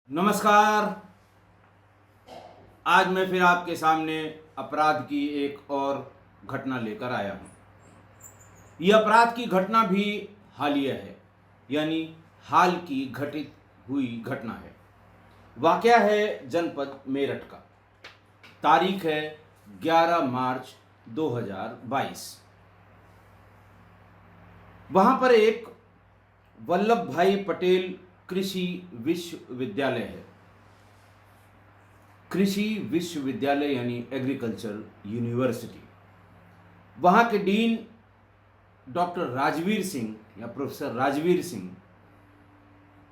नमस्कार। आज मैं फिर आपके सामने अपराध की एक और घटना लेकर आया हूँ। यह अपराध की घटना भी हालिया है, यानी हाल की घटित हुई घटना है। वाकया है जनपद मेरठ का। तारीख है 11 मार्च 2022। वहाँ पर एक वल्लभ भाई पटेल कृषि विश्वविद्यालय है। कृषि विश्वविद्यालय यानी एग्रीकल्चर यूनिवर्सिटी। वहाँ के डीन डॉक्टर राजवीर सिंह या प्रोफेसर राजवीर सिंह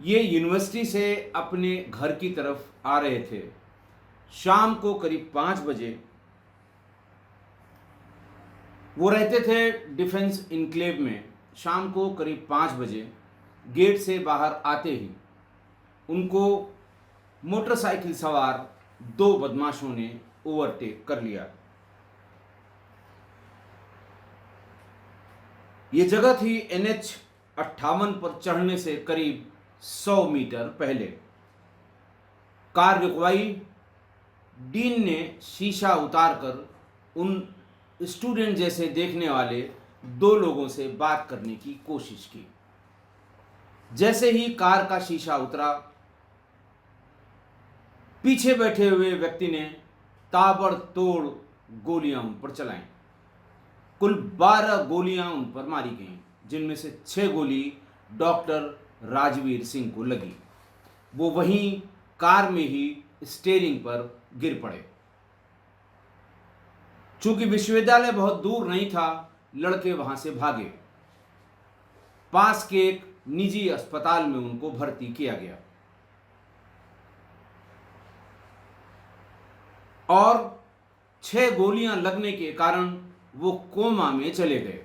ये यूनिवर्सिटी से अपने घर की तरफ आ रहे थे। शाम को करीब 5 बजे वो रहते थे डिफेंस इनक्लेव में। शाम को करीब 5 बजे गेट से बाहर आते ही उनको मोटरसाइकिल सवार 2 बदमाशों ने ओवरटेक कर लिया। ये जगह थी NH 58 पर चढ़ने से करीब 100 मीटर पहले। कार रुकवाई। डीन ने शीशा उतारकर उन स्टूडेंट जैसे देखने वाले 2 लोगों से बात करने की कोशिश की। जैसे ही कार का शीशा उतरा, पीछे बैठे हुए व्यक्ति ने ताबड़तोड़ गोलियां उन पर चलाईं। कुल 12 गोलियां उन पर मारी गईं, जिनमें से 6 गोली डॉक्टर राजवीर सिंह को लगी। वो वहीं कार में ही स्टीयरिंग पर गिर पड़े। चूंकि विश्वविद्यालय बहुत दूर नहीं था, लड़के वहां से भागे। पास के एक निजी अस्पताल में उनको भर्ती किया गया और 6 गोलियां लगने के कारण वो कोमा में चले गए।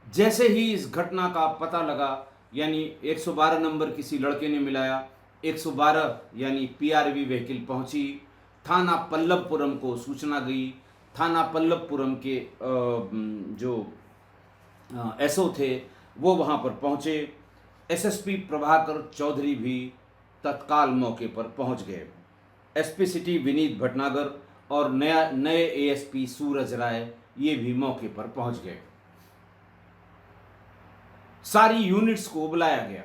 जैसे ही इस घटना का पता लगा, यानी 112 नंबर किसी लड़के ने मिलाया, 112 यानी PRV व्हीकल पहुंची। थाना पल्लवपुरम को सूचना गई। थाना पल्लवपुरम के जो SO थे वो वहां पर पहुंचे। SSP प्रभाकर चौधरी भी तत्काल मौके पर पहुंच गए। SP सिटी विनीत भटनागर और नए ASP सूरज राय ये भी मौके पर पहुंच गए। सारी यूनिट्स को बुलाया गया,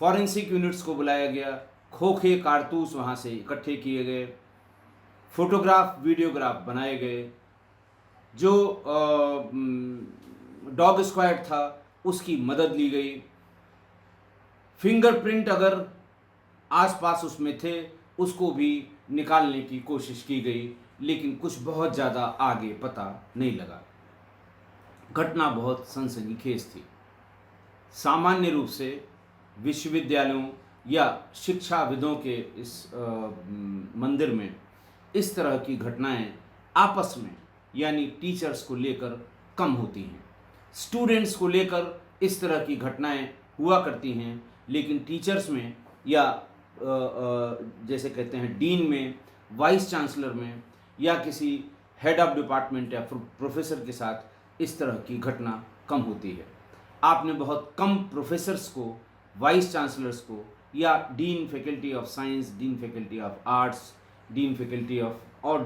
फॉरेंसिक यूनिट्स को बुलाया गया। खोखे कारतूस वहां से इकट्ठे किए गए, फोटोग्राफ वीडियोग्राफ बनाए गए। जो डॉग स्क्वाड था उसकी मदद ली गई। फिंगरप्रिंट अगर आसपास उसमें थे उसको भी निकालने की कोशिश की गई, लेकिन कुछ बहुत ज़्यादा आगे पता नहीं लगा। घटना बहुत सनसनीखेज थी। सामान्य रूप से विश्वविद्यालयों या शिक्षाविदों के इस मंदिर में इस तरह की घटनाएं आपस में, यानी टीचर्स को लेकर कम होती हैं। स्टूडेंट्स को लेकर इस तरह की घटनाएं हुआ करती हैं, लेकिन टीचर्स में या जैसे कहते हैं डीन में, वाइस चांसलर में या किसी हेड ऑफ डिपार्टमेंट या प्रोफेसर के साथ इस तरह की घटना कम होती है। आपने बहुत कम प्रोफेसर्स को, वाइस चांसलर्स को या dean faculty of science, dean faculty of arts, dean faculty of और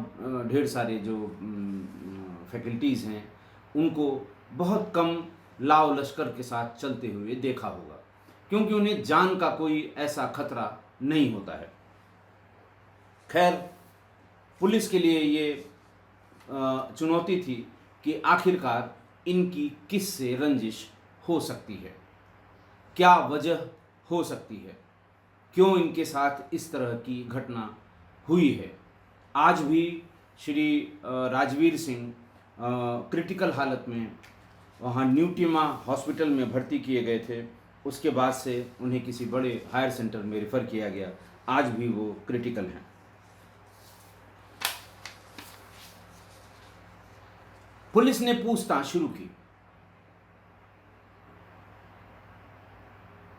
ढेर सारे जो फैकल्टीज़ हैं उनको बहुत कम लाव लश्कर के साथ चलते हुए देखा होगा, क्योंकि उन्हें जान का कोई ऐसा खतरा नहीं होता है। खैर, पुलिस के लिए ये चुनौती थी कि आखिरकार इनकी किस से रंजिश हो सकती है, क्या वजह हो सकती है, क्यों इनके साथ इस तरह की घटना हुई है। आज भी श्री राजवीर सिंह क्रिटिकल हालत में वहाँ न्यूटिमा हॉस्पिटल में भर्ती किए गए थे। उसके बाद से उन्हें किसी बड़े हायर सेंटर में रेफ़र किया गया। आज भी वो क्रिटिकल हैं। पुलिस ने पूछताछ शुरू की।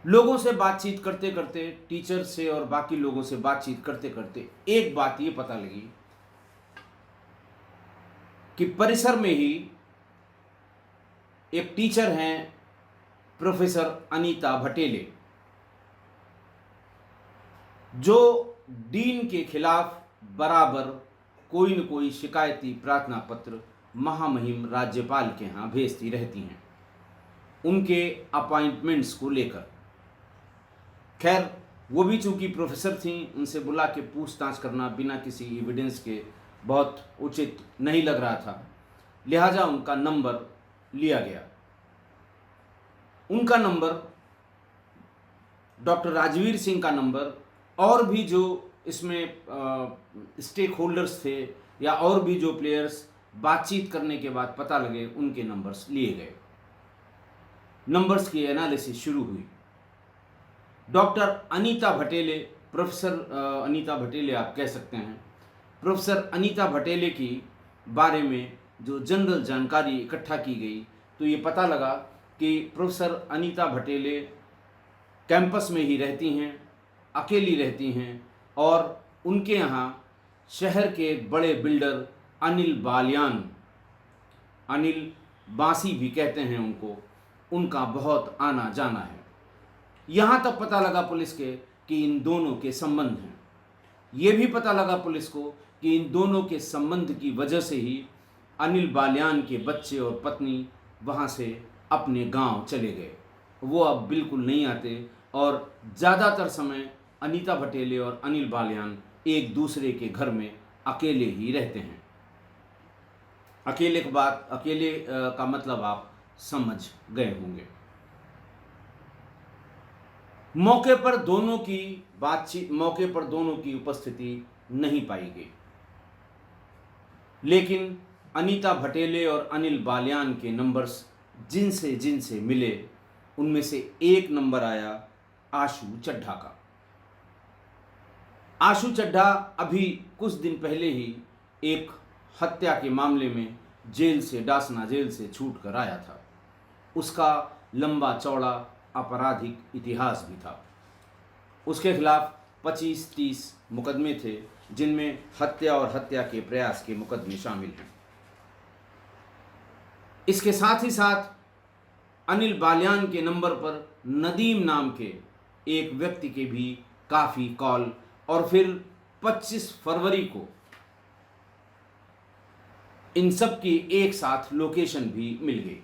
लोगों से बातचीत करते करते, टीचर से और बाकी लोगों से बातचीत करते करते एक बात ये पता लगी कि परिसर में ही एक टीचर हैं प्रोफेसर अनीता भटेले। जो डीन के खिलाफ बराबर कोई न कोई शिकायती प्रार्थना पत्र महामहिम राज्यपाल के यहाँ भेजती रहती हैं उनके अपॉइंटमेंट्स को लेकर। खैर, वो भी चूंकि प्रोफेसर थी, उनसे बुला के पूछताछ करना बिना किसी एविडेंस के बहुत उचित नहीं लग रहा था, लिहाजा उनका नंबर लिया गया। उनका नंबर, डॉक्टर राजवीर सिंह का नंबर, और भी जो इसमें स्टेक होल्डर्स थे या और भी जो प्लेयर्स बातचीत करने के बाद पता लगे, उनके नंबर्स लिए गए। नंबर्स की एनालिसिस शुरू हुई। डॉक्टर अनीता भटेले, प्रोफेसर अनीता भटेले आप कह सकते हैं, प्रोफेसर अनीता भटेले की बारे में जो जनरल जानकारी इकट्ठा की गई तो ये पता लगा कि प्रोफेसर अनीता भटेले कैंपस में ही रहती हैं, अकेली रहती हैं, और उनके यहाँ शहर के एक बड़े बिल्डर अनिल बालियान, अनिल बासी भी कहते हैं उनको, उनका बहुत आना जाना है। यहाँ तक पता लगा पुलिस के कि इन दोनों के संबंध हैं। ये भी पता लगा पुलिस को कि इन दोनों के संबंध की वजह से ही अनिल बालियान के बच्चे और पत्नी वहाँ से अपने गांव चले गए। वो अब बिल्कुल नहीं आते और ज़्यादातर समय अनीता भटेले और अनिल बालियान एक दूसरे के घर में अकेले ही रहते हैं। अकेले का मतलब आप समझ गए होंगे। मौके पर दोनों की उपस्थिति नहीं पाई गई, लेकिन अनीता भटेले और अनिल बालियान के नंबर्स जिनसे जिनसे मिले उनमें से एक नंबर आया आशु चड्ढा का। आशु चड्ढा अभी कुछ दिन पहले ही एक हत्या के मामले में डासना जेल से छूट कर आया था। उसका लंबा चौड़ा आपराधिक इतिहास भी था। उसके खिलाफ 25-30 मुकदमे थे, जिनमें हत्या और हत्या के प्रयास के मुकदमे शामिल हैं। इसके साथ ही साथ अनिल बालियान के नंबर पर नदीम नाम के एक व्यक्ति के भी काफ़ी कॉल, और फिर 25 फरवरी को इन सब की एक साथ लोकेशन भी मिल गई।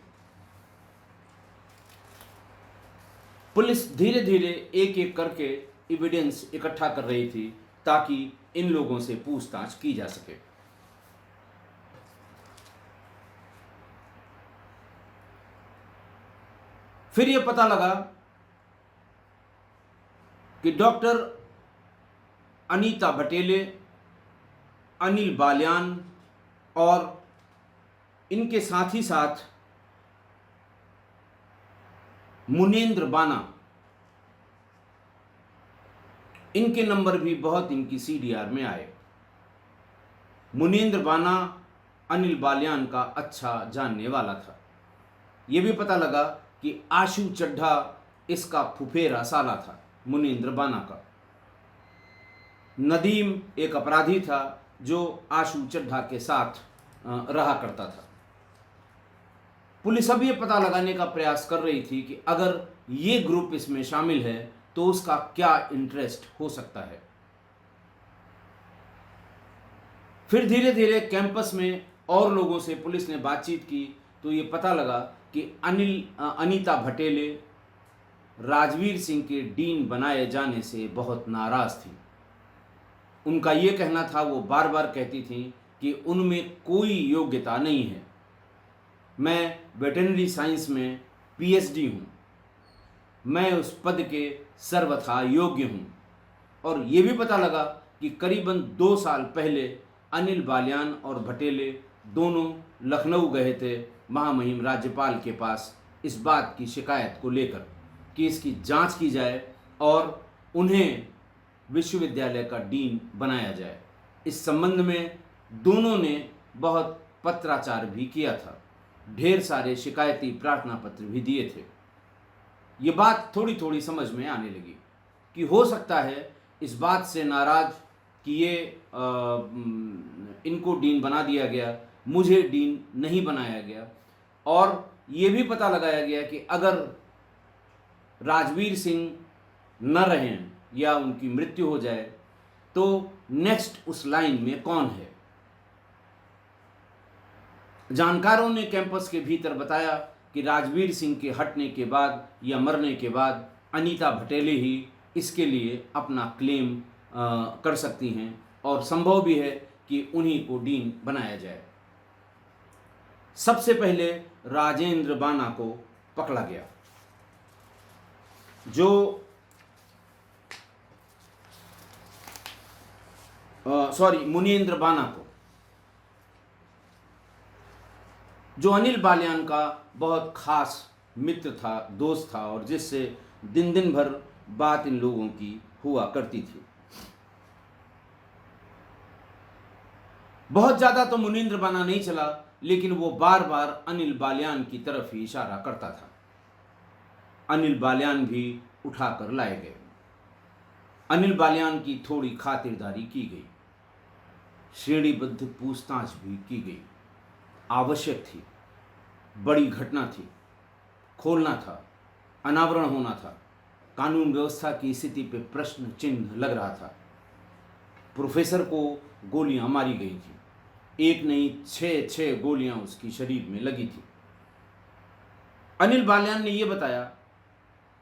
पुलिस धीरे धीरे एक एक करके एविडेंस इकट्ठा कर रही थी ताकि इन लोगों से पूछताछ की जा सके। फिर यह पता लगा कि डॉक्टर अनीता भटेले, अनिल बालियान और इनके साथ ही साथ मुनेंद्र बाना, इनके नंबर भी बहुत इनकी सीडीआर में आए। मुनेंद्र बाना अनिल बालियान का अच्छा जानने वाला था। यह भी पता लगा कि आशु चड्ढा इसका फुफेरा साला था, मुनेंद्र बाना का। नदीम एक अपराधी था जो आशु चड्ढा के साथ रहा करता था। पुलिस अब ये पता लगाने का प्रयास कर रही थी कि अगर ये ग्रुप इसमें शामिल है तो उसका क्या इंटरेस्ट हो सकता है। फिर धीरे धीरे कैंपस में और लोगों से पुलिस ने बातचीत की तो ये पता लगा कि अनीता भटेले राजवीर सिंह के डीन बनाए जाने से बहुत नाराज थी। उनका ये कहना था, वो बार बार कहती थी कि उनमें कोई योग्यता नहीं है। मैं वेटरनरी साइंस में पीएचडी हूँ, मैं उस पद के सर्वथा योग्य हूँ। और ये भी पता लगा कि करीबन 2 साल पहले अनिल बालियान और भटेले दोनों लखनऊ गए थे महामहिम राज्यपाल के पास इस बात की शिकायत को लेकर कि इसकी जांच की जाए और उन्हें विश्वविद्यालय का डीन बनाया जाए। इस संबंध में दोनों ने बहुत पत्राचार भी किया था, ढेर सारे शिकायती प्रार्थना पत्र भी दिए थे। ये बात थोड़ी थोड़ी समझ में आने लगी कि हो सकता है इस बात से नाराज कि ये इनको डीन बना दिया गया, मुझे डीन नहीं बनाया गया। और ये भी पता लगाया गया कि अगर राजवीर सिंह न रहें या उनकी मृत्यु हो जाए तो नेक्स्ट उस लाइन में कौन है। जानकारों ने कैंपस के भीतर बताया कि राजवीर सिंह के हटने के बाद या मरने के बाद अनीता भटेले ही इसके लिए अपना क्लेम कर सकती हैं और संभव भी है कि उन्हीं को डीन बनाया जाए। सबसे पहले राजेंद्र बाना को पकड़ा गया, जो मुनीन्द्र बाना को, जो अनिल बालियान का बहुत खास मित्र था, दोस्त था और जिससे दिन दिन भर बात इन लोगों की हुआ करती थी। बहुत ज़्यादा तो मुनीन्द्र बाना नहीं चला, लेकिन वो बार बार अनिल बालियान की तरफ ही इशारा करता था। अनिल बालियान भी उठाकर लाए गए। अनिल बालियान की थोड़ी खातिरदारी की गई, श्रेणीबद्ध पूछताछ भी की गई। आवश्यक थी, बड़ी घटना थी, खोलना था, अनावरण होना था। कानून व्यवस्था की स्थिति पे प्रश्न चिन्ह लग रहा था। प्रोफेसर को गोलियां मारी गई थी, एक नहीं 6 गोलियां उसकी शरीर में लगी थी। अनिल बालियान ने यह बताया,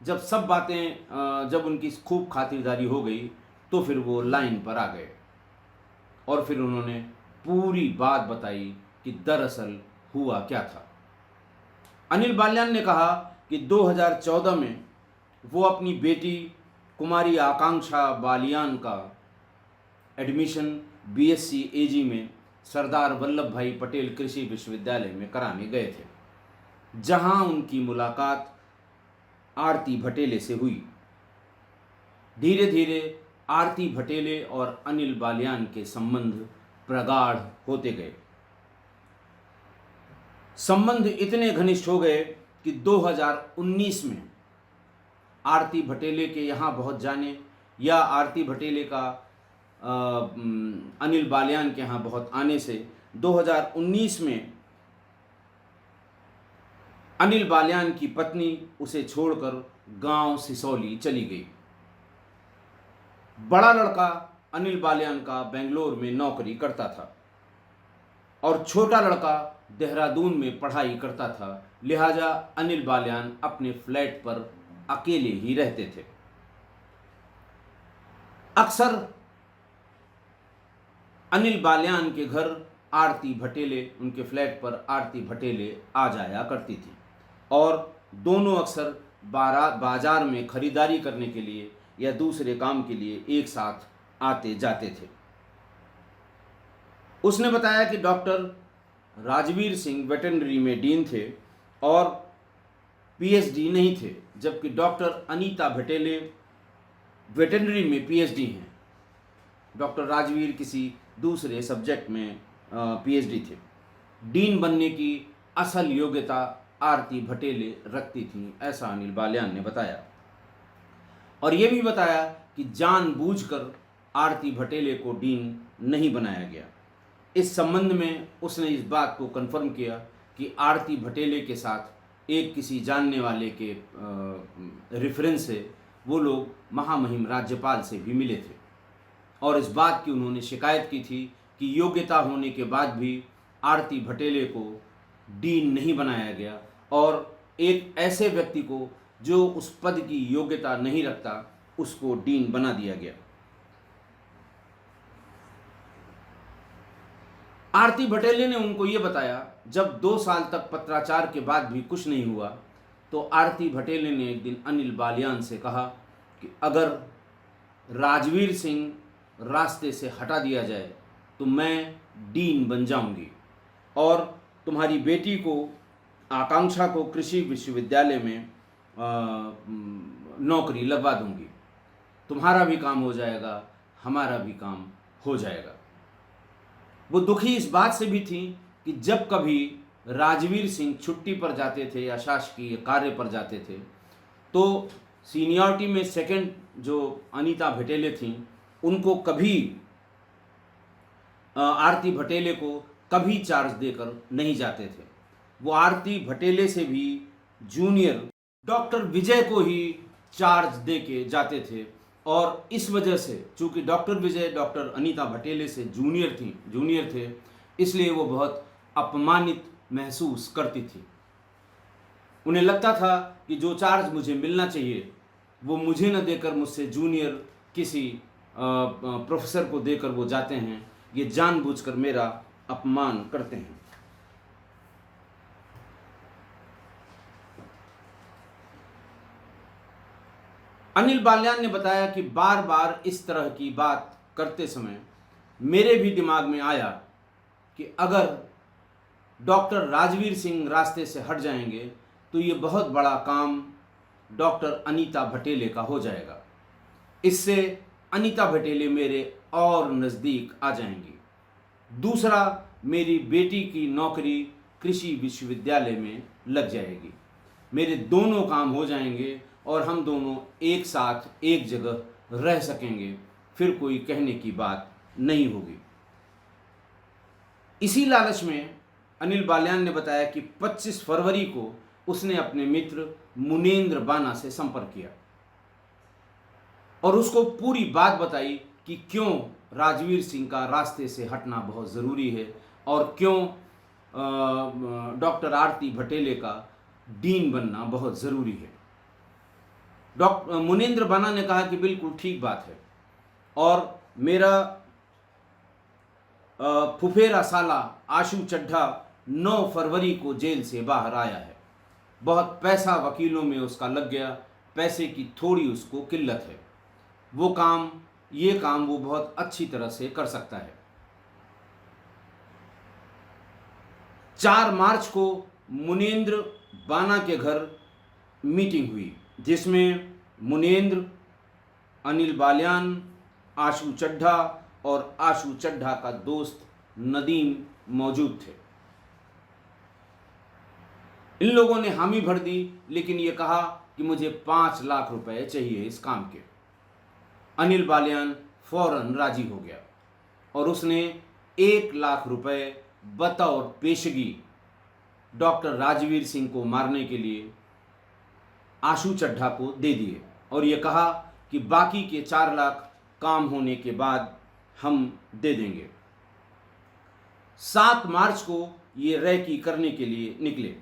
जब सब बातें जब उनकी खूब खातिरदारी हो गई तो फिर वो लाइन पर आ गए और फिर उन्होंने पूरी बात बताई कि दरअसल हुआ क्या था। अनिल बालियान ने कहा कि 2014 में वो अपनी बेटी कुमारी आकांक्षा बालियान का एडमिशन बीएससी एजी में सरदार वल्लभ भाई पटेल कृषि विश्वविद्यालय में कराने गए थे, जहां उनकी मुलाकात आरती भटेले से हुई। धीरे धीरे आरती भटेले और अनिल बालियान के संबंध प्रगाढ़ होते गए। संबंध इतने घनिष्ठ हो गए कि 2019 में आरती भटेले के यहाँ बहुत जाने या आरती भटेले का अनिल बालियान के यहाँ बहुत आने से 2019 में अनिल बालियान की पत्नी उसे छोड़कर गांव सिसौली चली गई। बड़ा लड़का अनिल बालियान का बेंगलोर में नौकरी करता था और छोटा लड़का देहरादून में पढ़ाई करता था, लिहाजा अनिल बालियान अपने फ्लैट पर अकेले ही रहते थे। अक्सर अनिल बालियान के घर आरती भटेले, उनके फ्लैट पर आरती भटेले आ जाया करती थी और दोनों अक्सर बाजार में खरीदारी करने के लिए या दूसरे काम के लिए एक साथ आते जाते थे। उसने बताया कि डॉक्टर राजवीर सिंह वेटरनरी में डीन थे और पीएचडी नहीं थे, जबकि डॉक्टर अनीता भटेले वेटरनरी में पीएचडी हैं। डॉक्टर राजवीर किसी दूसरे सब्जेक्ट में पीएचडी थे। डीन बनने की असल योग्यता आरती भटेले रखती थीं, ऐसा अनिल बालियान ने बताया। और ये भी बताया कि जानबूझकर आरती भटेले को डीन नहीं बनाया गया। इस संबंध में उसने इस बात को कन्फर्म किया कि आरती भटेले के साथ एक किसी जानने वाले के रेफरेंस से वो लोग महामहिम राज्यपाल से भी मिले थे और इस बात की उन्होंने शिकायत की थी कि योग्यता होने के बाद भी आरती भटेले को डीन नहीं बनाया गया और एक ऐसे व्यक्ति को जो उस पद की योग्यता नहीं रखता उसको डीन बना दिया गया। आरती भटेले ने उनको ये बताया, जब 2 साल तक पत्राचार के बाद भी कुछ नहीं हुआ तो आरती भटेले ने एक दिन अनिल बालियान से कहा कि अगर राजवीर सिंह रास्ते से हटा दिया जाए तो मैं डीन बन जाऊंगी और तुम्हारी बेटी को आकांक्षा को कृषि विश्वविद्यालय में नौकरी लगवा दूंगी। तुम्हारा भी काम हो जाएगा, हमारा भी काम हो जाएगा। वो दुखी इस बात से भी थी कि जब कभी राजवीर सिंह छुट्टी पर जाते थे या शासकीय कार्य पर जाते थे तो सीनियरिटी में सेकंड जो अनीता भटेले थीं उनको कभी आरती भटेले को कभी चार्ज देकर नहीं जाते थे। वो आरती भटेले से भी जूनियर डॉक्टर विजय को ही चार्ज दे के जाते थे और इस वजह से चूंकि डॉक्टर विजय डॉक्टर अनीता भटेले से जूनियर थे, इसलिए वो बहुत अपमानित महसूस करती थी। उन्हें लगता था कि जो चार्ज मुझे मिलना चाहिए वो मुझे न देकर मुझसे जूनियर किसी प्रोफेसर को देकर वो जाते हैं। ये जानबूझकर मेरा अपमान करते हैं। अनिल बाल्यान ने बताया कि बार बार इस तरह की बात करते समय मेरे भी दिमाग में आया कि अगर डॉक्टर राजवीर सिंह रास्ते से हट जाएंगे तो ये बहुत बड़ा काम डॉक्टर अनीता भटेले का हो जाएगा। इससे अनीता भटेले मेरे और नज़दीक आ जाएंगी। दूसरा, मेरी बेटी की नौकरी कृषि विश्वविद्यालय में लग जाएगी। मेरे दोनों काम हो जाएंगे और हम दोनों एक साथ एक जगह रह सकेंगे, फिर कोई कहने की बात नहीं होगी। इसी लालच में अनिल बाल्यान ने बताया कि 25 फरवरी को उसने अपने मित्र मुनेंद्र बाना से संपर्क किया और उसको पूरी बात बताई कि क्यों राजवीर सिंह का रास्ते से हटना बहुत ज़रूरी है और क्यों डॉक्टर आरती भटेले का डीन बनना बहुत ज़रूरी है। डॉक्टर मुनेंद्र बाना ने कहा कि बिल्कुल ठीक बात है और मेरा फुफेरा साला आशु चड्ढा 9 फरवरी को जेल से बाहर आया है। बहुत पैसा वकीलों में उसका लग गया, पैसे की थोड़ी उसको किल्लत है। ये काम वो बहुत अच्छी तरह से कर सकता है। 4 मार्च को मुनेंद्र बाना के घर मीटिंग हुई जिसमें मुनेंद्र, अनिल बाल्यान, आशु चड्ढा और आशु चड्ढा का दोस्त नदीम मौजूद थे। इन लोगों ने हामी भर दी, लेकिन ये कहा कि मुझे 5 लाख रुपए चाहिए इस काम के। अनिल बाल्यान फौरन राजी हो गया और उसने 1 लाख रुपए बतौर पेशगी डॉक्टर राजवीर सिंह को मारने के लिए आशु चड्ढा को दे दिए और ये कहा कि बाकी के 4 लाख काम होने के बाद हम दे देंगे। 7 मार्च को ये रेकी करने के लिए निकले।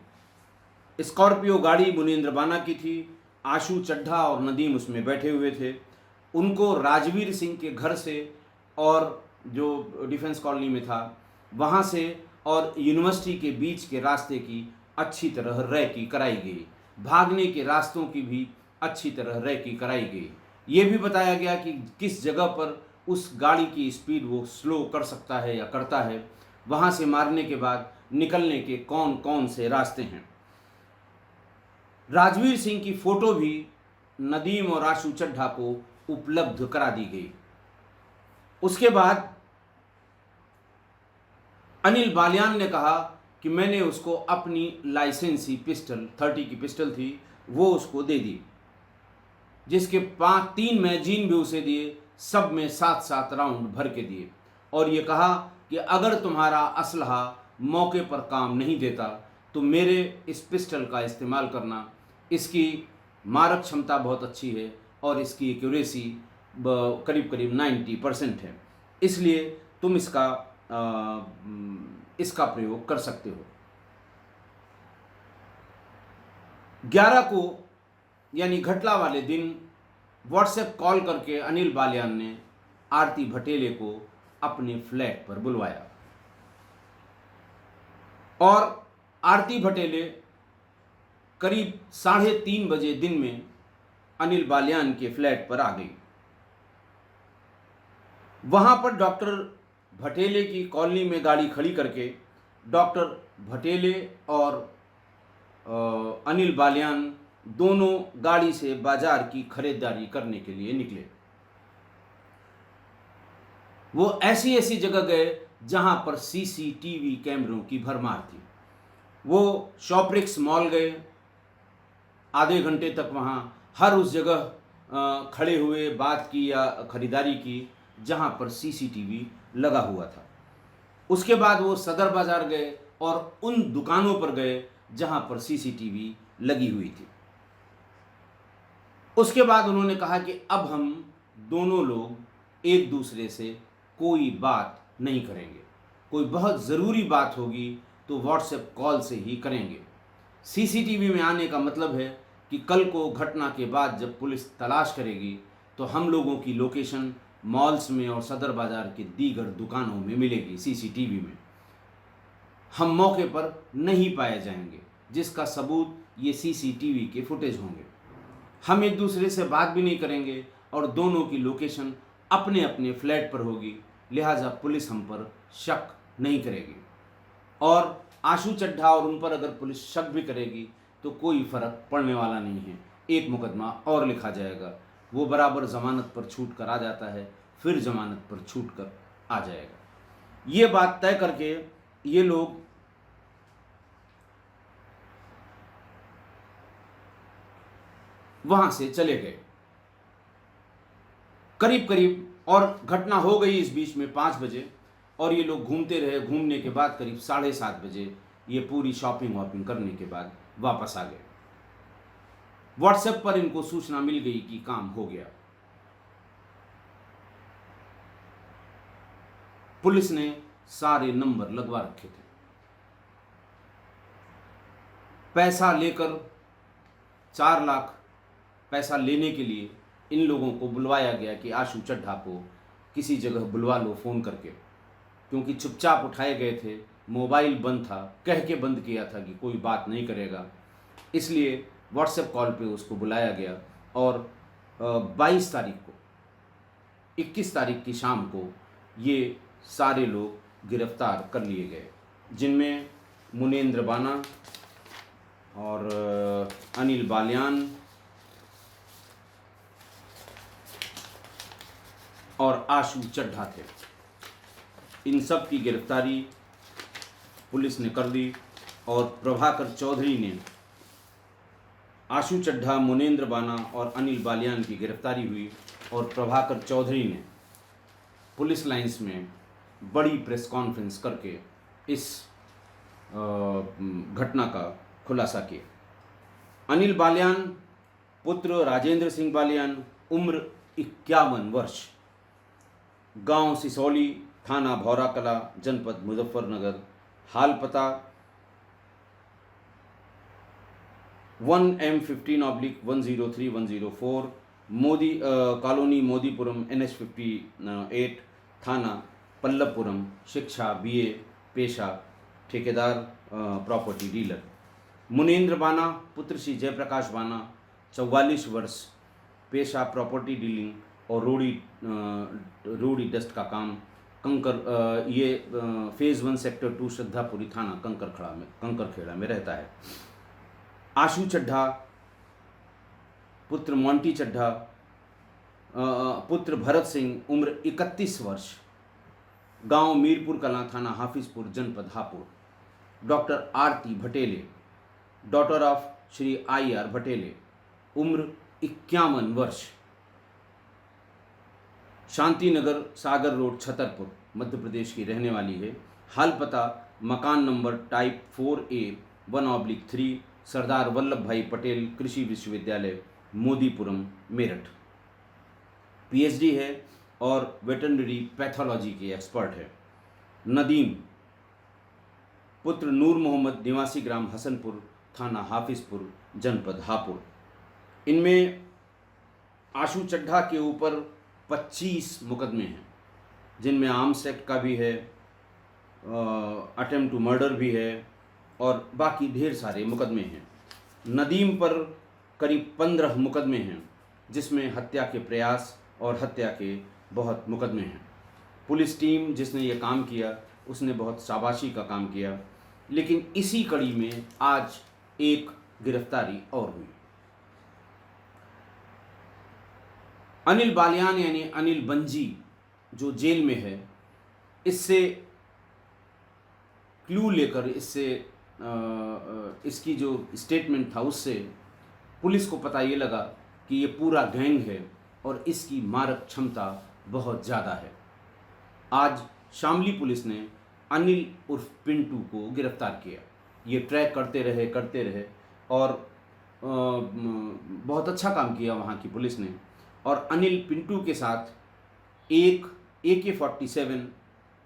स्कॉर्पियो गाड़ी मुनेंद्र बाना की थी। आशु चड्ढा और नदीम उसमें बैठे हुए थे। उनको राजवीर सिंह के घर से और जो डिफेंस कॉलोनी में था वहाँ से और यूनिवर्सिटी के बीच के रास्ते की अच्छी तरह रेकी कराई गई। भागने के रास्तों की भी अच्छी तरह रेकी कराई गई। ये भी बताया गया कि किस जगह पर उस गाड़ी की स्पीड वो स्लो कर सकता है या करता है, वहाँ से मारने के बाद निकलने के कौन कौन से रास्ते हैं। राजवीर सिंह की फ़ोटो भी नदीम और आशु चड्ढा को उपलब्ध करा दी गई। उसके बाद अनिल बाल्यान ने कहा कि मैंने उसको अपनी लाइसेंसी पिस्टल 30 की पिस्टल थी वो उसको दे दी, जिसके 3 मैगजीन भी उसे दिए, सब में 7-7 राउंड भर के दिए और ये कहा कि अगर तुम्हारा असलहा मौके पर काम नहीं देता तो मेरे इस पिस्टल का इस्तेमाल करना। इसकी मारक क्षमता बहुत अच्छी है और इसकी एक्यूरेसी करीब करीब 90% है, इसलिए तुम इसका प्रयोग कर सकते हो। 11 को यानी घटला वाले दिन व्हाट्सएप कॉल करके अनिल बाल्यान ने आरती भटेले को अपने फ्लैट पर बुलवाया और आरती भटेले करीब 3:30 बजे दिन में अनिल बाल्यान के फ्लैट पर आ गई। वहां पर डॉक्टर भटेले की कॉलोनी में गाड़ी खड़ी करके डॉक्टर भटेले और अनिल बाल्यान दोनों गाड़ी से बाजार की खरीदारी करने के लिए निकले। वो ऐसी ऐसी जगह गए जहां पर सीसीटीवी कैमरों की भरमार थी। वो शॉपरिक्स मॉल गए, आधे घंटे तक वहाँ हर उस जगह खड़े हुए बात की या ख़रीदारी की जहाँ पर सीसीटीवी लगा हुआ था। उसके बाद वो सदर बाज़ार गए और उन दुकानों पर गए जहाँ पर सीसीटीवी लगी हुई थी। उसके बाद उन्होंने कहा कि अब हम दोनों लोग एक दूसरे से कोई बात नहीं करेंगे। कोई बहुत ज़रूरी बात होगी तो व्हाट्सएप कॉल से ही करेंगे। सीसीटीवी में आने का मतलब है कि कल को घटना के बाद जब पुलिस तलाश करेगी तो हम लोगों की लोकेशन मॉल्स में और सदर बाज़ार के दीगर दुकानों में मिलेगी। सीसीटीवी में हम मौके पर नहीं पाए जाएंगे, जिसका सबूत ये सीसीटीवी के फुटेज होंगे। हम एक दूसरे से बात भी नहीं करेंगे और दोनों की लोकेशन अपने अपने फ्लैट पर होगी, लिहाजा पुलिस हम पर शक नहीं करेगी। और आशु चड्ढा और उन पर अगर पुलिस शक भी करेगी तो कोई फर्क पड़ने वाला नहीं है। एक मुकदमा और लिखा जाएगा, वो बराबर जमानत पर छूट कर आ जाता है, फिर जमानत पर छूट कर आ जाएगा। ये बात तय करके ये लोग वहां से चले गए। करीब करीब और घटना हो गई इस बीच में 5 बजे, और ये लोग घूमते रहे। घूमने के बाद करीब 7:30 बजे ये पूरी शॉपिंग वॉपिंग करने के बाद वापस आ गए। व्हाट्सएप पर इनको सूचना मिल गई कि काम हो गया। पुलिस ने सारे नंबर लगवा रखे थे। पैसा लेकर 4 लाख पैसा लेने के लिए इन लोगों को बुलवाया गया कि आशु चड्ढा को किसी जगह बुलवा लो फ़ोन करके, क्योंकि चुपचाप उठाए गए थे, मोबाइल बंद था, कह के बंद किया था कि कोई बात नहीं करेगा, इसलिए व्हाट्सएप कॉल पे उसको बुलाया गया। और 22 तारीख को 21 तारीख की शाम को ये सारे लोग गिरफ्तार कर लिए गए, जिनमें मुनेंद्र बाना और अनिल बालियान और आशु चड्ढा थे। इन सब की गिरफ्तारी पुलिस ने कर दी और प्रभाकर चौधरी ने, आशु चड्ढा, मुनेंद्र बाना और अनिल बालियान की गिरफ्तारी हुई और प्रभाकर चौधरी ने पुलिस लाइंस में बड़ी प्रेस कॉन्फ्रेंस करके इस घटना का खुलासा किया। अनिल बालियान पुत्र राजेंद्र सिंह बालियान, उम्र 51 वर्ष, गांव सिसौली, थाना भौरा कला, जनपद मुजफ्फरनगर, हाल पता 1M15/103-104 Modi colony Modipuram, NH 58, थाना पल्लवपुरम, शिक्षा BA, पेशा ठेकेदार, प्रॉपर्टी डीलर। मुनेंद्र बाना पुत्र श्री जयप्रकाश बाना, 44 वर्ष, पेशा प्रॉपर्टी डीलिंग और रोडी डस्ट का काम, कंकर, ये फेज़ 1 सेक्टर 2 श्रद्धापुरी थाना कंकरखेड़ा में रहता है। आशु चड्ढा पुत्र मोंटी चड्ढा, पुत्र भरत सिंह, उम्र 31 वर्ष, गांव मीरपुर कलां, थाना हाफिजपुर, जनपद Hapur. Doctor Aarti Bhatele, daughter of Shri IR Bhatele, उम्र 51 वर्ष, शांति नगर, सागर रोड, छतरपुर, मध्य प्रदेश की रहने वाली है। हाल पता मकान number type 4A 1/3, Sardar Vallabh भाई पटेल कृषि विश्वविद्यालय, मोदीपुरम, मेरठ। PhD है और वेटरनरी पैथोलॉजी के एक्सपर्ट है। नदीम पुत्र नूर मोहम्मद, निवासी ग्राम हसनपुर, थाना हाफिजपुर, जनपद हापुड़। इनमें आशु चड्ढा के ऊपर 25 मुकदमे हैं, जिनमें आर्म्स एक्ट का भी है, अटेम्प्ट टू मर्डर भी है और बाकी ढेर सारे मुकदमे हैं। नदीम पर करीब 15 मुकदमे हैं, जिसमें हत्या के प्रयास और हत्या के बहुत मुकदमे हैं। पुलिस टीम जिसने ये काम किया उसने बहुत शाबाशी का काम किया, लेकिन इसी कड़ी में आज एक गिरफ्तारी और हुई। अनिल बालियान यानी अनिल बंजी जो जेल में है, इससे क्लू लेकर, इससे इसकी जो स्टेटमेंट था उससे पुलिस को पता ये लगा कि ये पूरा गैंग है और इसकी मारक क्षमता बहुत ज़्यादा है। आज शामली पुलिस ने अनिल उर्फ पिंटू को गिरफ्तार किया। ये ट्रैक करते रहे और बहुत अच्छा काम किया वहाँ की पुलिस ने। और अनिल पिंटू के साथ एक AK-47,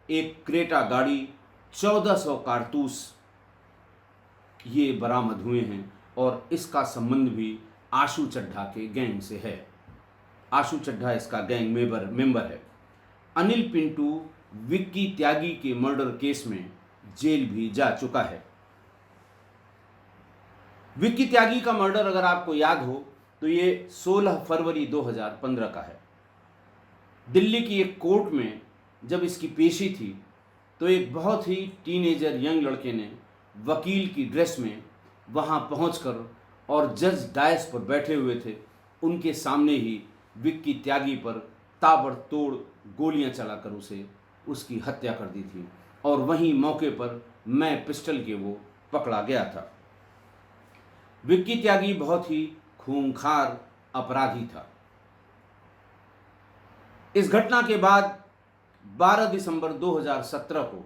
एक क्रेटा गाड़ी, 1400 कारतूस ये बरामद हुए हैं और इसका संबंध भी आशु चड्ढा के गैंग से है। आशु चड्ढा इसका गैंग मेंबर है। अनिल पिंटू विक्की त्यागी के मर्डर केस में जेल भी जा चुका है। विक्की त्यागी का मर्डर अगर आपको याद हो तो ये 16 फरवरी 2015 का है। दिल्ली की एक कोर्ट में जब इसकी पेशी थी तो एक बहुत ही टीनेजर यंग लड़के ने वकील की ड्रेस में वहां पहुंचकर और जज डायस पर बैठे हुए थे उनके सामने ही विक्की त्यागी पर ताबड़तोड़ गोलियां चलाकर उसकी हत्या कर दी थी और वहीं मौके पर मैं पिस्टल के वो पकड़ा गया था। विक्की त्यागी बहुत ही खूंखार अपराधी था। इस घटना के बाद 12 दिसंबर 2017 को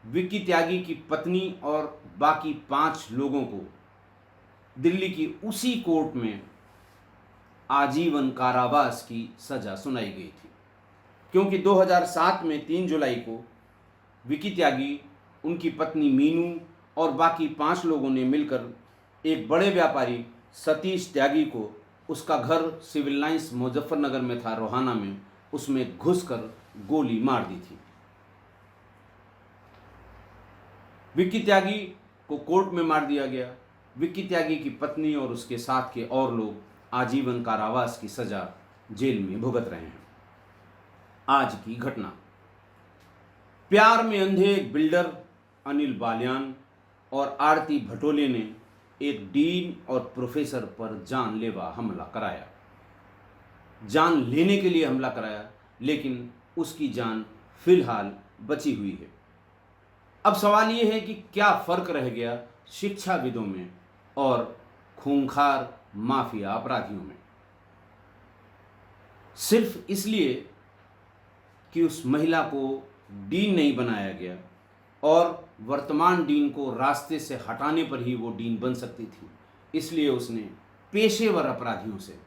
विक्की त्यागी की पत्नी और बाकी 5 लोगों को दिल्ली की उसी कोर्ट में आजीवन कारावास की सजा सुनाई गई थी, क्योंकि 2007 में 3 जुलाई को विक्की त्यागी, उनकी पत्नी मीनू और बाकी 5 लोगों ने मिलकर एक बड़े व्यापारी सतीश त्यागी को उसका घर सिविल लाइंस मुजफ्फरनगर में था, रोहाना में, उसमें घुसकर गोली मार दी थी। विक्की त्यागी को कोर्ट में मार दिया गया। विक्की त्यागी की पत्नी और उसके साथ के और लोग आजीवन कारावास की सजा जेल में भुगत रहे हैं। आज की घटना, प्यार में अंधे एक बिल्डर अनिल बालियान और आरती भटोले ने एक डीन और प्रोफेसर पर जानलेवा हमला कराया। जान लेने के लिए हमला कराया, लेकिन उसकी जान फिलहाल बची हुई है। अब सवाल ये है कि क्या फर्क रह गया शिक्षाविदों में और खूंखार माफिया अपराधियों में? सिर्फ इसलिए कि उस महिला को डीन नहीं बनाया गया और वर्तमान डीन को रास्ते से हटाने पर ही वो डीन बन सकती थी, इसलिए उसने पेशेवर अपराधियों से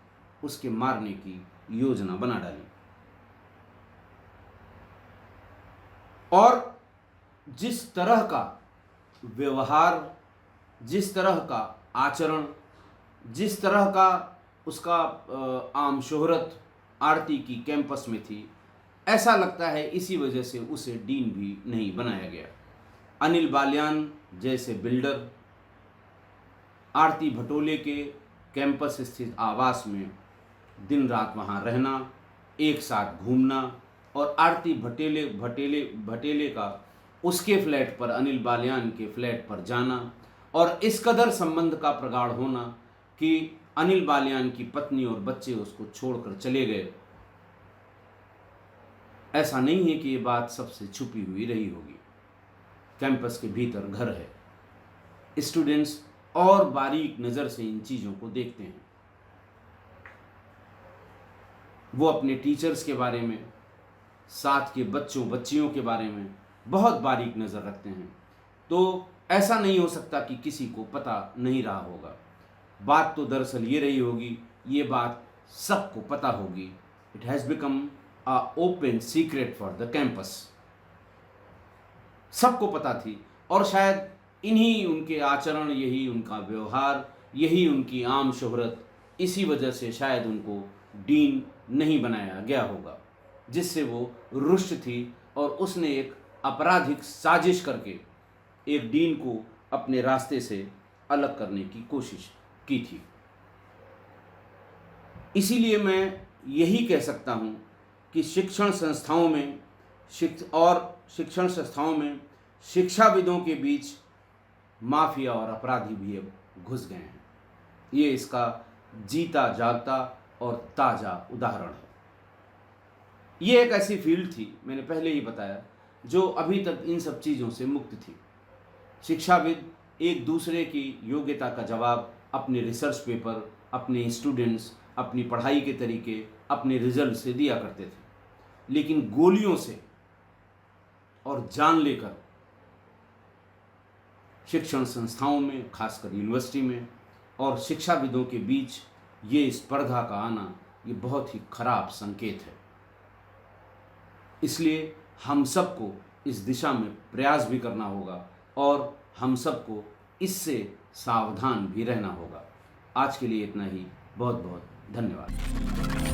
उसके मारने की योजना बना डाली। और जिस तरह का व्यवहार, जिस तरह का आचरण, जिस तरह का उसका आम शोहरत आरती की कैंपस में थी, ऐसा लगता है इसी वजह से उसे डीन भी नहीं बनाया गया। अनिल बालियान जैसे बिल्डर आरती भटोले के कैंपस स्थित आवास में दिन रात वहाँ रहना, एक साथ घूमना और आरती भटेले का उसके फ्लैट पर अनिल बालियान के फ्लैट पर जाना और इस कदर संबंध का प्रगाढ़ होना कि अनिल बालियान की पत्नी और बच्चे उसको छोड़कर चले गए। ऐसा नहीं है कि ये बात सबसे छुपी हुई रही होगी। कैंपस के भीतर घर है, स्टूडेंट्स और बारीक नज़र से इन चीज़ों को देखते हैं। वो अपने टीचर्स के बारे में, साथ के बच्चों बच्चियों के बारे में बहुत बारीक नज़र रखते हैं। तो ऐसा नहीं हो सकता कि किसी को पता नहीं रहा होगा। बात तो दरअसल ये रही होगी, ये बात सबको पता होगी। It has become a open secret for the campus. सबको पता थी और शायद इन्हीं उनके आचरण, यही उनका व्यवहार, यही उनकी आम शोहरत, इसी वजह से शायद उनको डीन नहीं बनाया गया होगा, जिससे वो रुष्ट थी और उसने एक आपराधिक साजिश करके एक डीन को अपने रास्ते से अलग करने की कोशिश की थी। इसीलिए मैं यही कह सकता हूँ कि शिक्षण संस्थाओं में शिक्षाविदों के बीच माफिया और अपराधी भी अब घुस गए हैं। ये इसका जीता जागता और ताज़ा उदाहरण है। ये एक ऐसी फील्ड थी, मैंने पहले ही बताया, जो अभी तक इन सब चीज़ों से मुक्त थी। शिक्षाविद एक दूसरे की योग्यता का जवाब अपने रिसर्च पेपर, अपने स्टूडेंट्स, अपनी पढ़ाई के तरीके, अपने रिजल्ट से दिया करते थे, लेकिन गोलियों से और जान लेकर शिक्षण संस्थाओं में, खासकर यूनिवर्सिटी में और शिक्षाविदों के बीच ये स्पर्धा का आना, ये बहुत ही खराब संकेत है। इसलिए हम सबको इस दिशा में प्रयास भी करना होगा और हम सबको इससे सावधान भी रहना होगा। आज के लिए इतना ही। बहुत बहुत धन्यवाद।